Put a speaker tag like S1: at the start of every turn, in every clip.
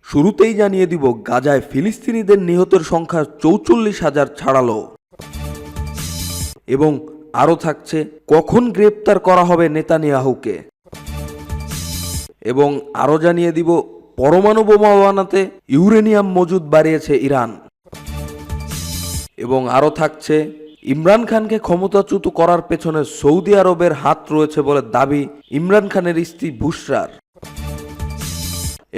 S1: শুরুতেই জানিয়ে দিব গাজায় ফিলিস্তিনিদের নিহতের সংখ্যা ৪৪,০০০ ছাড়ালো এবং আরও থাকছে কখন গ্রেপ্তার করা হবে নেতানিয়াহুকে এবং আরও জানিয়ে দিব পরমাণু বোমা বানাতে ইউরেনিয়াম মজুদ বাড়িয়েছে ইরান এবং আরও থাকছে ইমরান খানকে ক্ষমতাচ্যুত করার পেছনে সৌদি আরবের হাত রয়েছে বলে দাবি ইমরান খানের স্ত্রী বুশরার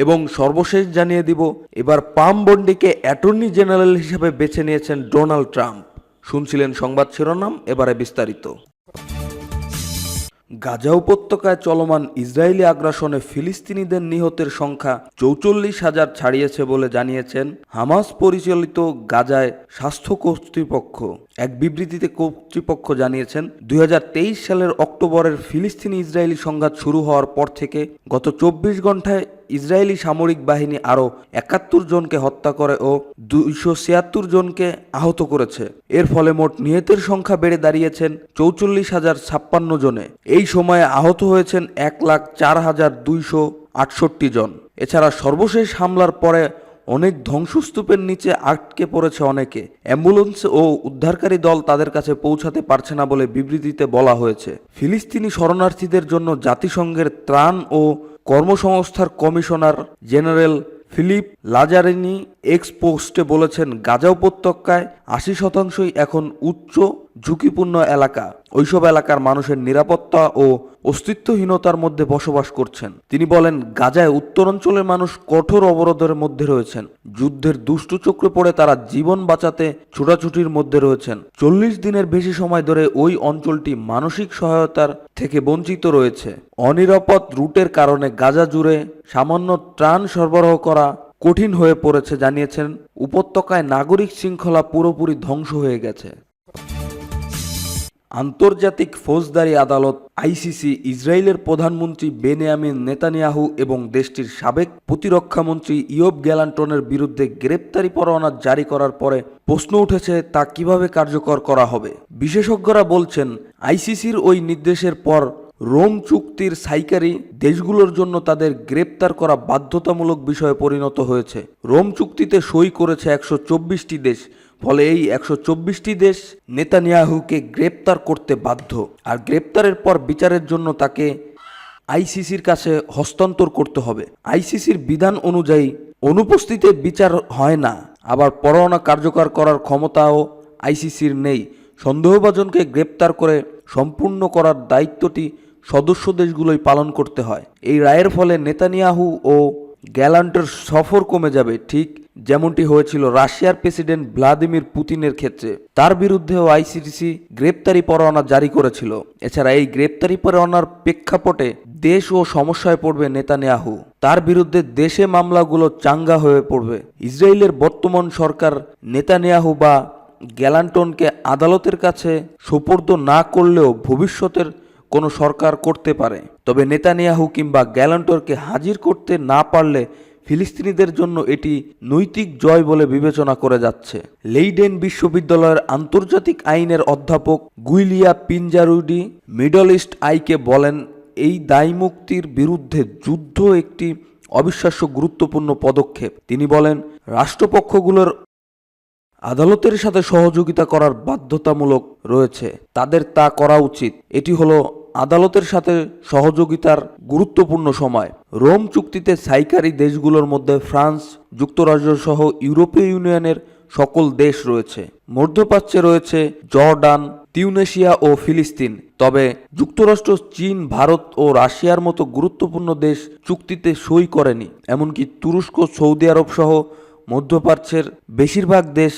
S1: এবং সর্বশেষ জানিয়ে দিব এবার পাম বন্ডিকে অ্যাটর্নি জেনারেল হিসেবে বেছে নিয়েছেন ডোনাল্ড ট্রাম্প। শুনছিলেন সংবাদ শিরোনাম, এবারে বিস্তারিত। গাজা উপত্যকায় চলমান ইসরায়েলি আগ্রাসনে ফিলিস্তিনিদের নিহতের সংখ্যা ৪৪,০০০ ছাড়িয়েছে বলে জানিয়েছেন হামাস পরিচালিত গাজায় স্বাস্থ্য কর্তৃপক্ষ। এক বিবৃতিতে কর্তৃপক্ষ জানিয়েছেন ২০২৩ সালের অক্টোবরের ফিলিস্তিনি ইসরায়েলি সংঘাত শুরু হওয়ার পর থেকে গত ২৪ ঘন্টায় ইসরায়েলি সামরিক বাহিনী আরও ৭১ জনকে হত্যা করে ও ২৭৬ জনকে আহত করেছে। এর ফলে মোট নিহতের সংখ্যা বেড়ে দাঁড়িয়েছেন ৪৪,০৫৬ জনে। এই সময়ে আহত হয়েছেন ১,০৪,২৬৮ জন। এছাড়া সর্বশেষ হামলার পরে অনেক ধ্বংসস্তূপের নিচে আটকে পড়েছে অনেকে। অ্যাম্বুলেন্স ও উদ্ধারকারী দল তাদের কাছে পৌঁছাতে পারছে না বলে বিবৃতিতে বলা হয়েছে। ফিলিস্তিনি শরণার্থীদের জন্য জাতিসংঘের ত্রাণ ও কর্মসংস্থার কমিশনার জেনারেল ফিলিপ লাজারিনি এক্স পোস্টে বলেছেন, গাজা উপত্যকায় ৮০% এখন উচ্চ ঝুঁকিপূর্ণ এলাকা। ওইসব এলাকার মানুষের নিরাপত্তা ও অস্তিত্বহীনতার মধ্যে বসবাস করছেন। তিনি বলেন, গাজায় উত্তরাঞ্চলের মানুষ কঠোর অবরোধের মধ্যে রয়েছেন। যুদ্ধের দুষ্টু চক্রে পড়ে তারা জীবন বাঁচাতে ছোটাছুটির মধ্যে রয়েছেন। ৪০ দিনের বেশি সময় ধরে ওই অঞ্চলটি মানসিক সহায়তার থেকে বঞ্চিত রয়েছে। অনিরাপদ রুটের কারণে গাজা জুড়ে সামান্য ত্রাণ সরবরাহ করা কঠিন হয়ে পড়েছে জানিয়েছেন। উপত্যকায় নাগরিক শৃঙ্খলা পুরোপুরি ধ্বংস হয়ে গেছে। আন্তর্জাতিক ফৌজদারি আদালত আইসিসি ইসরায়েলের প্রধানমন্ত্রী বেনিয়ামিন নেতানিয়াহু এবং দেশটির সাবেক প্রতিরক্ষামন্ত্রী ইয়োব গ্যালান্টনের বিরুদ্ধে গ্রেপ্তারি পরোয়ানা জারি করার পরে প্রশ্ন উঠেছে তা কিভাবে কার্যকর করা হবে। বিশেষজ্ঞরা বলছেন, আইসিসির ওই নির্দেশের পর রোম চুক্তির সাইকারী দেশগুলোর জন্য তাদের গ্রেপ্তার করা বাধ্যতামূলক বিষয়ে পরিণত হয়েছে। রোম চুক্তিতে সই করেছে ১২৪টি দেশ। ফলে এই ১২৪টি দেশ নেতানিয়াহুকে গ্রেপ্তার করতে বাধ্য। আর গ্রেপ্তারের পর বিচারের জন্য তাকে আইসিসির কাছে হস্তান্তর করতে হবে। আইসিসির বিধান অনুযায়ী অনুপস্থিতিতে বিচার হয় না। আবার পরোয়ানা কার্যকর করার ক্ষমতাও আইসিসির নেই। সন্দেহভাজনকে গ্রেপ্তার করে সম্পূর্ণ করার দায়িত্বটি সদস্য দেশগুলোই পালন করতে হয়। এই রায়ের ফলে নেতানিয়াহু ও গ্যালান্টের সফর কমে যাবে, ঠিক যেমনটি হয়েছিল রাশিয়ার প্রেসিডেন্ট ভ্লাদিমির পুতিনের ক্ষেত্রে। তার বিরুদ্ধেও আইসিসি গ্রেপ্তারি পরোয়ানা জারি করেছিল। এছাড়া এই গ্রেপ্তারি পরোয়ানার প্রেক্ষাপটে দেশ ও সমস্যায় পড়বে নেতানিয়াহু। তার বিরুদ্ধে দেশে মামলাগুলো চাঙ্গা হয়ে পড়বে। ইসরায়েলের বর্তমান সরকার নেতানিয়াহু বা গ্যালান্টনকে আদালতের কাছে সোপর্দ না করলেও ভবিষ্যতের কোনো সরকার করতে পারে। তবে নেতানিয়াহু কিংবা গ্যালান্টনকে হাজির করতে না পারলে ফিলিস্তিনিদের জন্য এটি নৈতিক জয় বলে বিবেচনা করে যাচ্ছে। লেইডেন বিশ্ববিদ্যালয়ের আন্তর্জাতিক আইনের অধ্যাপক গুইলিয়া পিনজারুডি মিডল ইস্ট আইকে বলেন, এই দায়মুক্তির বিরুদ্ধে যুদ্ধ একটি অবিশ্বাস্য গুরুত্বপূর্ণ পদক্ষেপ। তিনি বলেন, রাষ্ট্রপক্ষগুলোর আদালতের সাথে সহযোগিতা করার বাধ্যতামূলক রয়েছে। তাদের তা করা উচিত। এটি হলো আদালতের সাথে সহযোগিতার গুরুত্বপূর্ণ সময়। রোম চুক্তিতে সাইকারী দেশগুলোর মধ্যে ফ্রান্স, যুক্তরাজ্য সহ ইউরোপীয় ইউনিয়নের সকল দেশ রয়েছে। মধ্যপ্রাচ্যে রয়েছে জর্ডান, তিউনেশিয়া ও ফিলিস্তিন। তবে যুক্তরাষ্ট্র, চীন, ভারত ও রাশিয়ার মতো গুরুত্বপূর্ণ দেশ চুক্তিতে সই করেনি। এমনকি তুরস্ক, সৌদি আরব সহ মধ্যপ্রাচ্যের বেশিরভাগ দেশ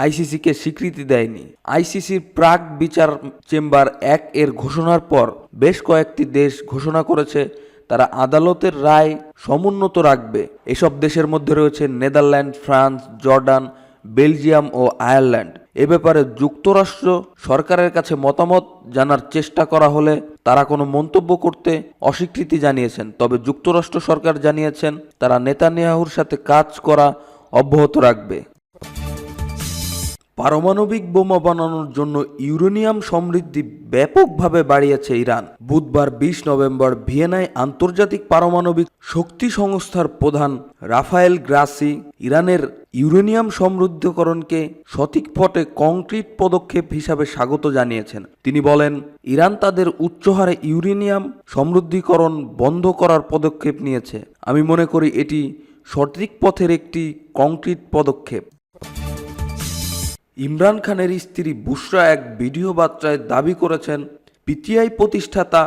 S1: আইসিসিকে স্বীকৃতি দেয়নি। আইসিসির প্রাক বিচার চেম্বার ১ এর ঘোষণার পর বেশ কয়েকটি দেশ ঘোষণা করেছে তারা আদালতের রায় সমুন্নত রাখবে। এসব দেশের মধ্যে রয়েছে নেদারল্যান্ড, ফ্রান্স, জর্ডান, বেলজিয়াম ও আয়ারল্যান্ড। এ ব্যাপারে যুক্তরাষ্ট্র সরকারের কাছে মতামত জানার চেষ্টা করা হলে তারা কোনো মন্তব্য করতে অস্বীকৃতি জানিয়েছেন। তবে যুক্তরাষ্ট্র সরকার জানিয়েছেন তারা নেতানিয়াহুর সাথে কাজ করা অব্যাহত রাখবে। পারমাণবিক বোমা বানানোর জন্য ইউরেনিয়াম সমৃদ্ধি ব্যাপকভাবে বাড়িয়েছে ইরান। বুধবার ২০ নভেম্বর ভিয়েনায় আন্তর্জাতিক পারমাণবিক শক্তি সংস্থার প্রধান রাফায়েল গ্রাসি ইরানের ইউরেনিয়াম সমৃদ্ধকরণকে সঠিক পথে কংক্রিট পদক্ষেপ হিসাবে স্বাগত জানিয়েছেন। তিনি বলেন, ইরান তাদের উচ্চহারে ইউরেনিয়াম সমৃদ্ধীকরণ বন্ধ করার পদক্ষেপ নিয়েছে। আমি মনে করি এটি সঠিক পথের একটি কংক্রিট পদক্ষেপ। ইমরান খানের স্ত্রী বুশরা এক ভিডিও বার্তায় দাবি করেছেন, পিটিআই প্রতিষ্ঠাতা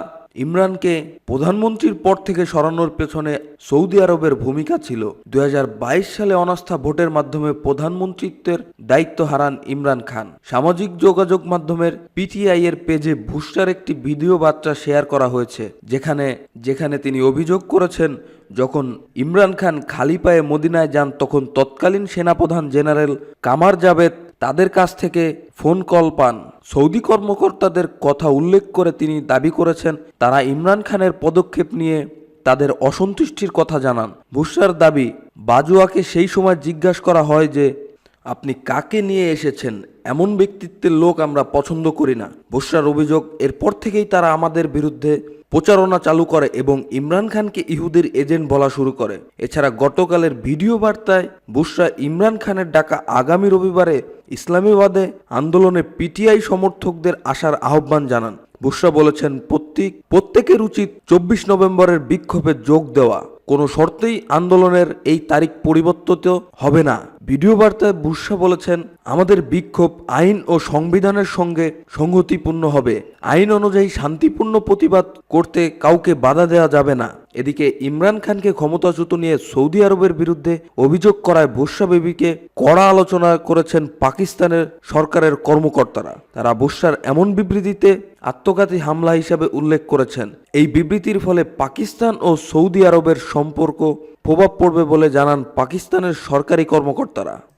S1: ইমরানকে প্রধানমন্ত্রীর পদ থেকে সরানোর পেছনে সৌদি আরবের ভূমিকা ছিল। ২০২২ সালে অনাস্থা ভোটের মাধ্যমে প্রধানমন্ত্রীত্বের দায়িত্ব হারান ইমরান খান। সামাজিক যোগাযোগ মাধ্যমের পিটিআই এর পেজে বুশরার একটি ভিডিও বার্তা শেয়ার করা হয়েছে, যেখানে তিনি অভিযোগ করেছেন, যখন ইমরান খান খালি পায়ে মদিনায় যান তখন তৎকালীন সেনাপ্রধান জেনারেল কামার জাভেদ তাদের কাছ থেকে ফোন কল পান। সৌদি কর্মকর্তাদের কথা উল্লেখ করে তিনি দাবি করেছেন, তারা ইমরান খানের পদক্ষেপ নিয়ে তাদের অসন্তুষ্টির কথা জানান। বুশরার দাবি, বাজওয়াকে সেই সময় জিজ্ঞাসা করা হয় যে, আপনি কাকে নিয়ে এসেছেন? এমন ব্যক্তিত্বের লোক আমরা পছন্দ করি না। বুশরার অভিযোগ, এরপর থেকেই তারা আমাদের বিরুদ্ধে প্রচারণা চালু করে এবং ইমরান খানকে ইহুদির এজেন্ট বলা শুরু করে। এছাড়া গতকালের ভিডিও বার্তায় বুশরা ইমরান খানের ডাকা আগামী রবিবারে ইসলামাবাদে আন্দোলনে পিটিআই সমর্থকদের আসার আহ্বান জানান। বুশরা বলেছেন, প্রত্যেকের উচিত ২৪ নভেম্বরের বিক্ষোভে যোগ দেওয়া। কোনো শর্তেই আন্দোলনের এই তারিখ পরিবর্তিত হবে না। ভিডিও বার্তায় বুশরা বলেছেন, আমাদের বিক্ষোভ আইন ও সংবিধানের সঙ্গে সংগতিপূর্ণ হবে। আইন অনুযায়ী শান্তিপূর্ণ প্রতিবাদ করতে কাউকে বাধা দেওয়া যাবে না। এদিকে ইমরান খানকে ক্ষমতাচ্যুত নিয়ে সৌদি আরবের বিরুদ্ধে অভিযোগ করায় বুশরা বিবিকে কড়া আলোচনা করেছেন পাকিস্তানের সরকারের কর্মকর্তারা। তারা বুশরার এমন বিবৃতিতে আত্মঘাতী হামলা হিসাবে উল্লেখ করেছেন। এই বিবৃতির ফলে পাকিস্তান ও সৌদি আরবের সম্পর্ক প্রভাব পড়বে বলে জানান পাকিস্তানের সরকারি কর্মকর্তারা।